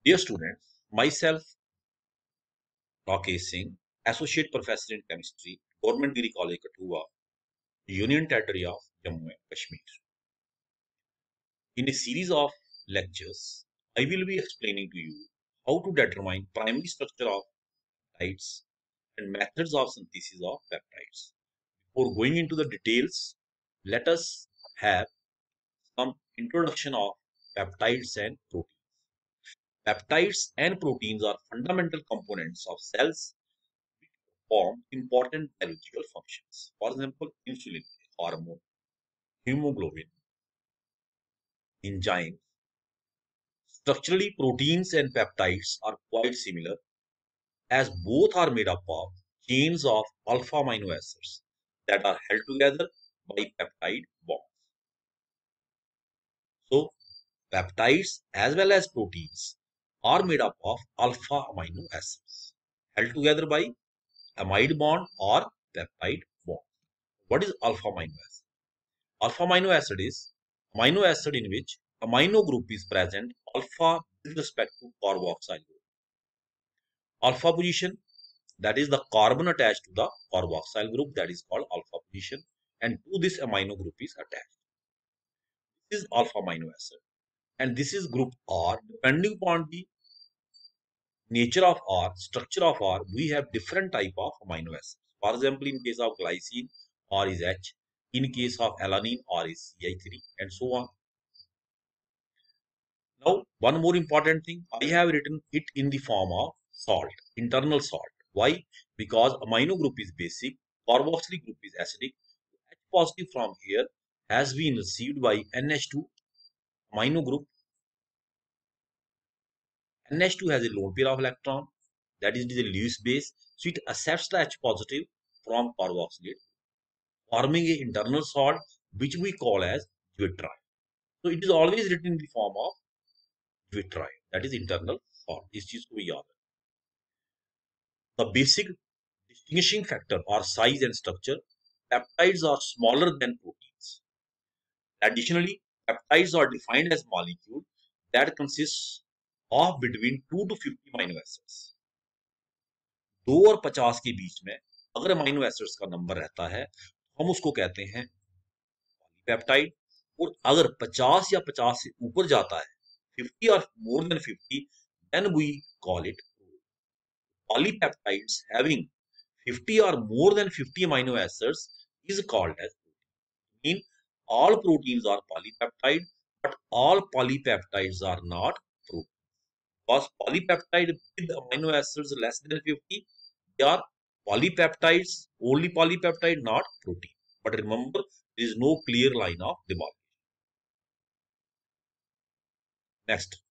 Dear students, myself Rakesh Singh, Associate Professor in Chemistry, Government Degree College Kathuwa, Union Territory of Jammu and Kashmir. In a series of lectures, I will be explaining to you how to determine primary structure of peptides and methods of synthesis of peptides. Before going into the details, let us have some introduction of peptides and proteins. Peptides and proteins are fundamental components of cells perform important biological functions. For example, insulin, hormone, hemoglobin, enzymes. Structurally, proteins and peptides are quite similar as both are made up of chains of alpha amino acids that are held together by peptide bonds. So, peptides as well as proteins are made up of alpha amino acids held together by amide bond or peptide bond. What is alpha amino acid? Alpha amino acid is amino acid in which amino group is present alpha with respect to carboxyl group. Alpha position, that is the carbon attached to the carboxyl group, that is called alpha position, and to this amino group is attached. This is alpha amino acid and this is group R. Depending upon the nature of R, structure of R, we have different type of amino acids. For example, in case of glycine, R is H. In case of alanine, R is CH3 and so on. Now, one more important thing, I have written it in the form of salt, internal salt. Why? Because amino group is basic, carboxylic group is acidic. H positive from here has been received by NH2 amino group. NH2 has a lone pair of electron, that is, it is a Lewis base, so it accepts the H positive from carboxylate, forming a internal salt which we call as zwittrite. So it is always written in the form of zwittrite, that is internal salt. इस चीज को याद रखें. The basic distinguishing factor are size and structure. Peptides are smaller than proteins. Additionally, peptides are defined as molecules that consist of between 2 to 50 amino acids. 2 और 50 के बीच में अगर amino acids का नंबर रहता है हम उसको कहते हैं पॉलीपेप्टाइड, और अगर 50 या 50 से ऊपर जाता है 50 और more than 50 then we call it polypeptides having 50 or more than 50 amino acids is called as protein. Mean all proteins are polypeptide, but all polypeptides are not protein. Because polypeptide with amino acids less than 50, they are polypeptides, only polypeptide, not protein. But remember, there is no clear line of demarcation. Next,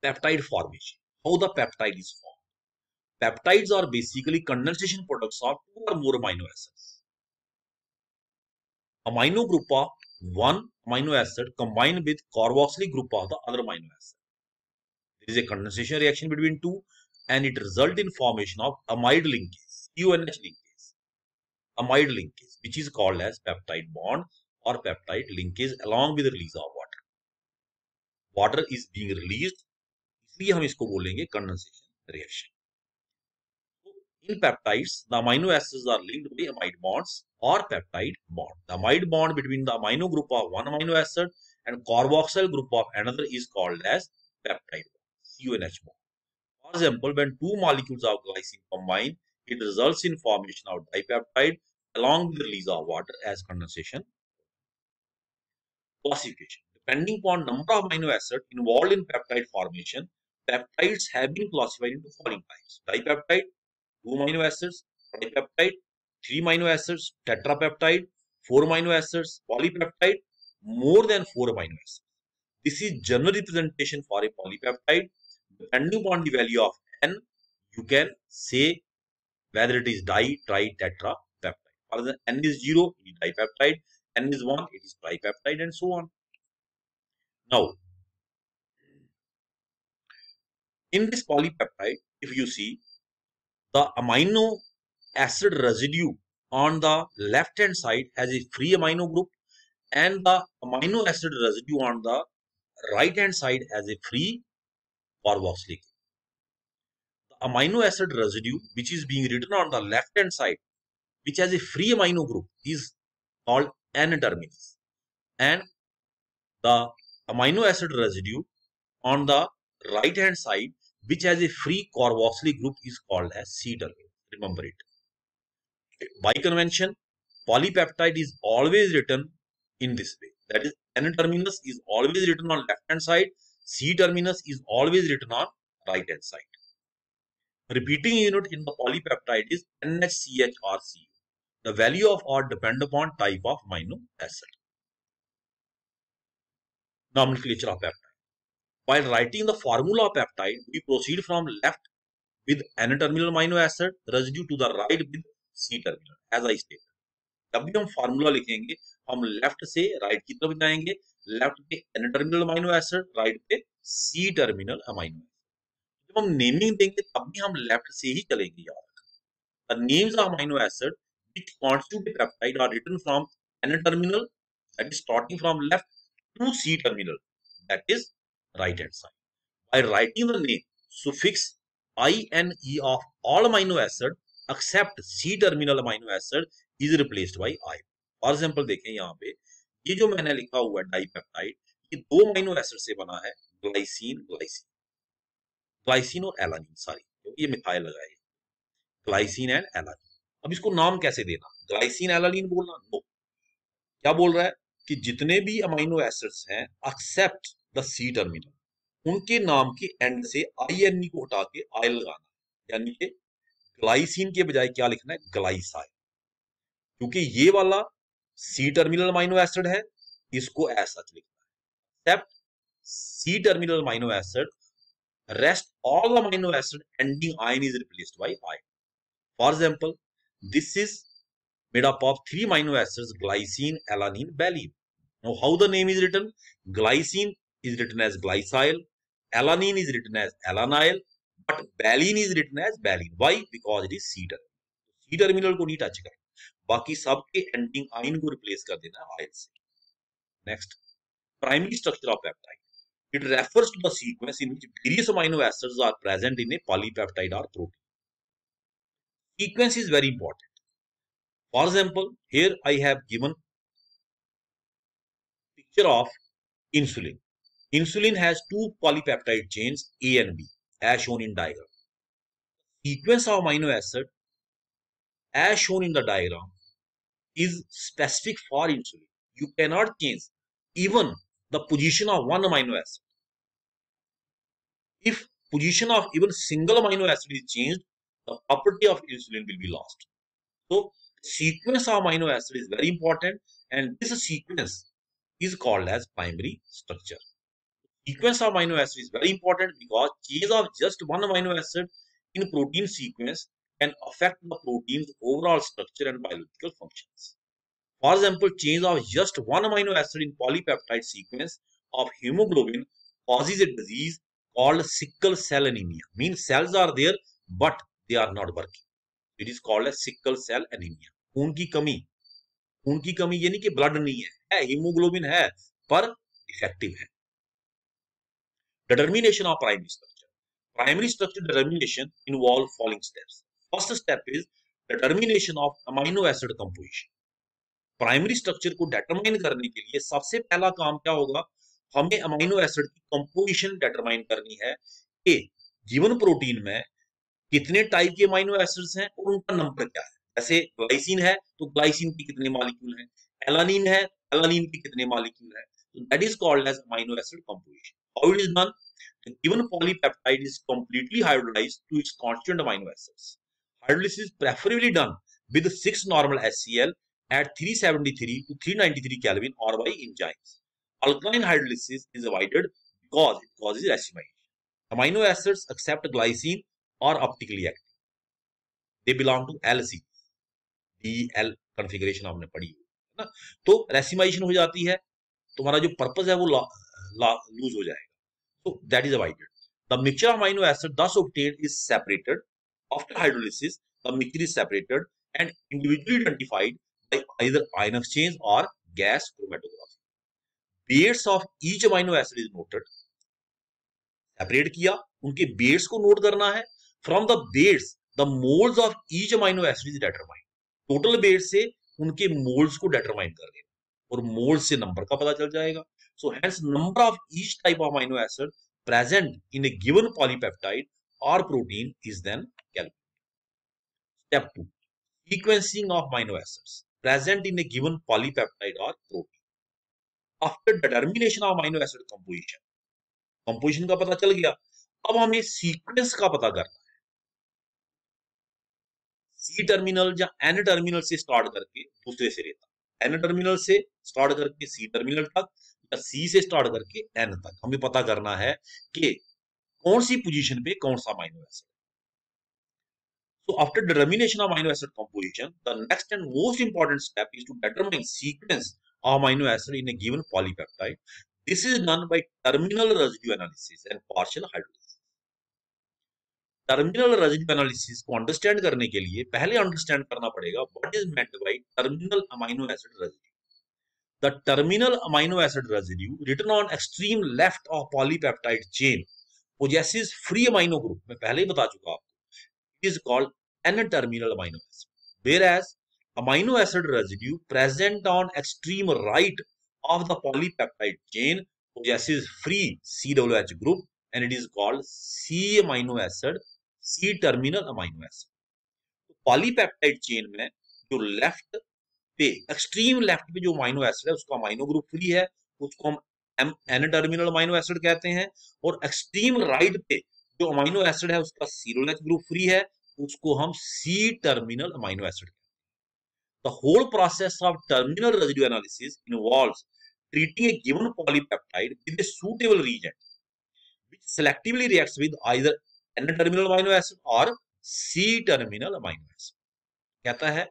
peptide formation. How the peptide is formed? Peptides are basically condensation products of 2 or more amino acids. Amino group of one amino acid combined with carboxylic group of the other amino acid. There is a condensation reaction between two and it results in formation of amide linkage, CONH linkage, amide linkage, which is called as peptide bond or peptide linkage along with the release of water. Water is being released, इसलिए हम इसको बोलेंगे condensation reaction. In peptides, the amino acids are linked by amide bonds or peptide bond. The amide bond between the amino group of one amino acid and carboxyl group of another is called as peptide bond, CONH bond. For example, when two molecules of glycine combine, it results in formation of dipeptide along with the release of water as condensation. Classification. Depending upon number of amino acids involved in peptide formation, peptides have been classified into following types. Dipeptide, 2 amino acids, tripeptide, 3 amino acids, tetrapeptide, 4 amino acids, polypeptide, more than 4 amino acids. This is general representation for a polypeptide. Depending upon the value of n, you can say whether it is di, tri, tetra peptide. For example, n is 0, it is dipeptide, n is 1, it is tripeptide, and so on. Now, in this polypeptide, if you see, the amino acid residue on the left hand side has a free amino group and the amino acid residue on the right hand side has a free carboxylic. The amino acid residue which is being written on the left hand side, which has a free amino group, is called N-terminus, and the amino acid residue on the right hand side which has a free carboxylic group is called as C-terminus. Remember it. By convention, polypeptide is always written in this way. That is, N-terminus is always written on left hand side, C-terminus is always written on right hand side. Repeating unit in the polypeptide is NHCHRCU. The value of R depends upon type of amino acid. Nomenclature of peptide. While writing the formula of peptide, we proceed from left with N-terminal amino acid residue to the right with C-terminal, as I stated. जब भी हम formula लिखेंगे हम left से right की तरफ जाएंगे, left पे N terminal amino acid, right पे सी टर्मिनल अमाइनो एसिड. जब हम नेमिंग देंगे तब भी हम लेफ्ट से ही चलेंगे. याद रखना, the names of amino acid which constitute a peptide are written from N terminal, that is starting from left, to C terminal, that is right hand side. By writing the name, suffix INE of all amino acid except C terminal amino acid is replaced by I. For example देखें यहाँ पे ये जो मैंने लिखा हुआ है dipeptide, ये दो अमीनो एसिड से बना है, ग्लाइसिन ग्लाइसिन, ग्लाइसिन और एलानिन, सॉरी क्योंकि ये मिथाइल लगा है, ग्लाइसिन एंड एलानिन. अब इसको नाम कैसे देना, ग्लाइसिन एलानिन बोलना? नो. क्या बोल रहा है कि जितने भी अमीनो एसिड्स हैं एक्सेप्ट द सी टर्मिनल, उनके नाम के एंड से INE को हटा के आई लगाना, यानी कि ग्लाइसिन के बजाय क्या लिखना है, ग्लाइसाइल. क्योंकि ये वाला सी टर्मिनल अमीनो एसिड है, इसको ऐसा लिखना है. Except C terminal amino acid, rest all the amino acid ending ion is replaced by I. For example, this is made up of three amino acids, glycine, alanine, valine. Now, how the name is written? Glycine is written as glycyl, alanine is written as alanyl, but valine is written as valine. Why? Because it is C terminal. C terminal को नहीं touch करना, बाकी सबके ending ion को replace कर देना ion से. Next, primary structure of peptide. It refers to the sequence in which various amino acids are present in a polypeptide or protein. Sequence is very important. For example, here I have given picture of insulin. Insulin has two polypeptide chains A and B as shown in diagram. Sequence of amino acid as shown in the diagram is specific for insulin. You cannot change even the position of one amino acid. If position of even single amino acid is changed, the property of insulin will be lost. So, sequence of amino acid is very important, and this sequence is called as primary structure. Sequence of amino acid is very important because change of just one amino acid in protein sequence can affect the protein's overall structure and biological functions. For example, change of just one amino acid in polypeptide sequence of hemoglobin causes a disease called sickle cell anemia. Means cells are there but they are not working. It is called as sickle cell anemia. खून की कमी ये नहीं कि blood नहीं है, haemoglobin है पर डिफेक्टिव है. Determination of primary structure. Primary structure determination involve following steps. First step is determination of amino acid composition. Primary structure को डिटरमाइन करने के लिए सबसे पहला काम क्या होगा, हमें अमीनो एसिड की कंपोजिशन डिटरमाइन करनी है कि गिवन प्रोटीन में कितने टाइप के अमीनो एसिड्स हैं और उनका नंबर क्या है. जैसे ग्लाइसिन है तो ग्लाइसिन के कितने मॉलिक्यूल हैं, एलानिन है एलानिन के कितने मॉलिक्यूल हैं. That is called as amino acid composition. How it is done? The given polypeptide is completely hydrolyzed to its constituent amino acids. Hydrolysis is preferably done with 6 normal HCl at 373 to 393 Kelvin or by enzymes. Alkaline hydrolysis is avoided because it causes racemation. Amino acids except glycine are optically active. They belong to L series. DL configuration आपने पढ़ी है ना. तो racemation हो जाती है, तुम्हारा जो पर्पस है वो लूज हो जाएगा. So that is avoided. The mixture of amino acid thus obtained is separated. After hydrolysis, the mixture is separated and individually identified by either ion exchange or gas chromatography. Weights of each amino acid is noted. Separate किया, उनके weights को note करना है। From the weights the moles of each amino acid is determined, total weight से उनके moles को determine कर देना और मोल्स से नंबर का पता चल जाएगा। So hence number of each type of amino acid present in a given polypeptide और protein is then calculated. Step 2, sequencing of amino acids present in a given polypeptide or protein. After determination of amino acid composition का पता चल गया, अब हमें sequence का पता करना है। सी टर्मिनल या एन टर्मिनल से स्टार्ट करके दूसरे सिरे तक, एन टर्मिनल से स्टार्ट करके सी टर्मिनल तक या सी से स्टार्ट करके एन तक हमें पता करना है कि कौन सी पोजीशन पे कौन सा amino acid. So after determination of amino acid composition, the next and most important step is to determine sequence of amino acid in a given polypeptide. This is done by terminal residue analysis and partial hydrolysis. Terminal residue analysis को understand करने के लिए पहले understand करना पड़ेगा what is meant by terminal amino acid residue. The terminal amino acid residue written on extreme left of polypeptide chain possesses free amino group, मैं पहले ही बता चुका आपको, it is called N-terminal amino acid, whereas amino acid residue present on extreme right of the polypeptide chain possesses free COOH group and it is called C-amino acid, C-terminal amino acid. तो polypeptide chain में जो left पे, extreme left पे जो amino acid है उसका amino group free है, उसको हम एन टर्मिनल अमाइनो एसिड कहते हैं, और एक्सट्रीम राइट पे जो अमाइनो एसिड है उसका सीरोलेच ग्रुप फ्री है, उसको हम सी टर्मिनल अमाइनो एसिड कहते हैं। The whole process of terminal residue analysis involves treating a given polypeptide with a suitable reagent which selectively reacts with either N-terminal amino acid or C-terminal amino acid। कहता है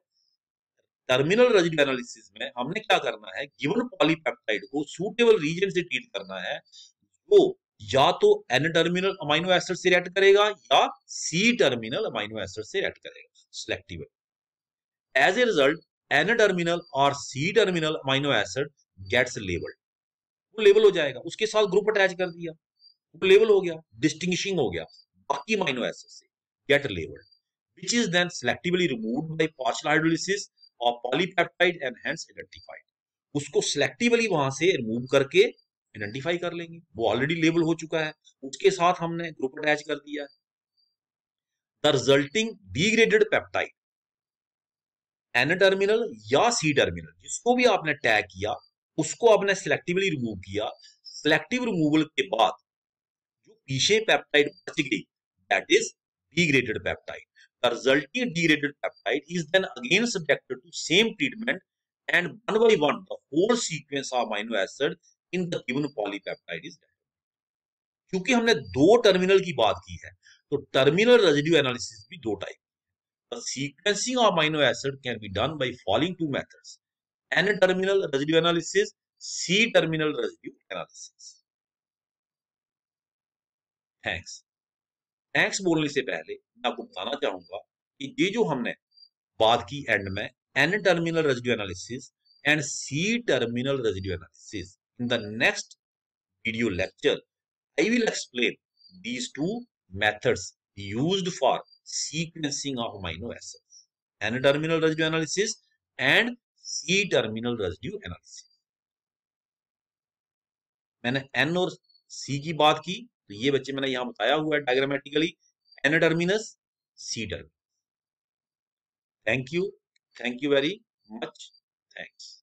terminal residue analysis में हमने क्या करना है, given polypeptide को suitable reagent से treat करना है जो या तो एन टर्मिनल अमाइनो एसिड से रिएक्ट करेगा या सी टर्मिनल अमाइनो एसिड से रिएक्ट करेगा selectively. As a result N terminal और C terminal amino acid gets labelled, वो लेबल हो जाएगा, उसके साथ ग्रुप अटैच कर दिया, वो लेबल हो गया, डिस्टिंग्विशिंग हो गया बाकी अमाइनो एसिड से, get labelled, which is then selectively removed by partial hydrolysis of polypeptide and hence identified। उसको selectively वहां से रिमूव करके आइडेंटिफाई कर लेंगे, वो ऑलरेडी लेबल हो चुका है, उसके साथ हमने ग्रुप अटैच कर दिया है। The resulting degraded peptide N terminal या सी टर्मिनल जिसको भी आपने टैग किया उसको आपने सिलेक्टिवली रिमूव किया, सिलेक्टिव रिमूवल के बाद जो पीछे पेप्टाइड बच गई that is degraded peptide. The resulting degraded peptide is then again subjected to same treatment and one by one the whole sequence of amino acid in the given polypeptide is determined। क्योंकि हमने दो terminal की बात की है तो terminal residue analysis भी दो type. The sequencing of amino acid can be done by following two methods: N-terminal residue analysis, C-terminal residue analysis। Thanks। Next बोलने से पहले मैं आपको बताना चाहूंगा कि ये जो हमने बात की एंड में N terminal residue analysis and C terminal residue analysis, in the next video lecture I will explain these two methods used for sequencing of amino acids, N terminal residue analysis and C terminal residue analysis. मैंने N और C की बात की तो ये बच्चे मैंने यहां बताया हुआ है diagrammatically, N terminus C terminus. Thank you very much, thanks.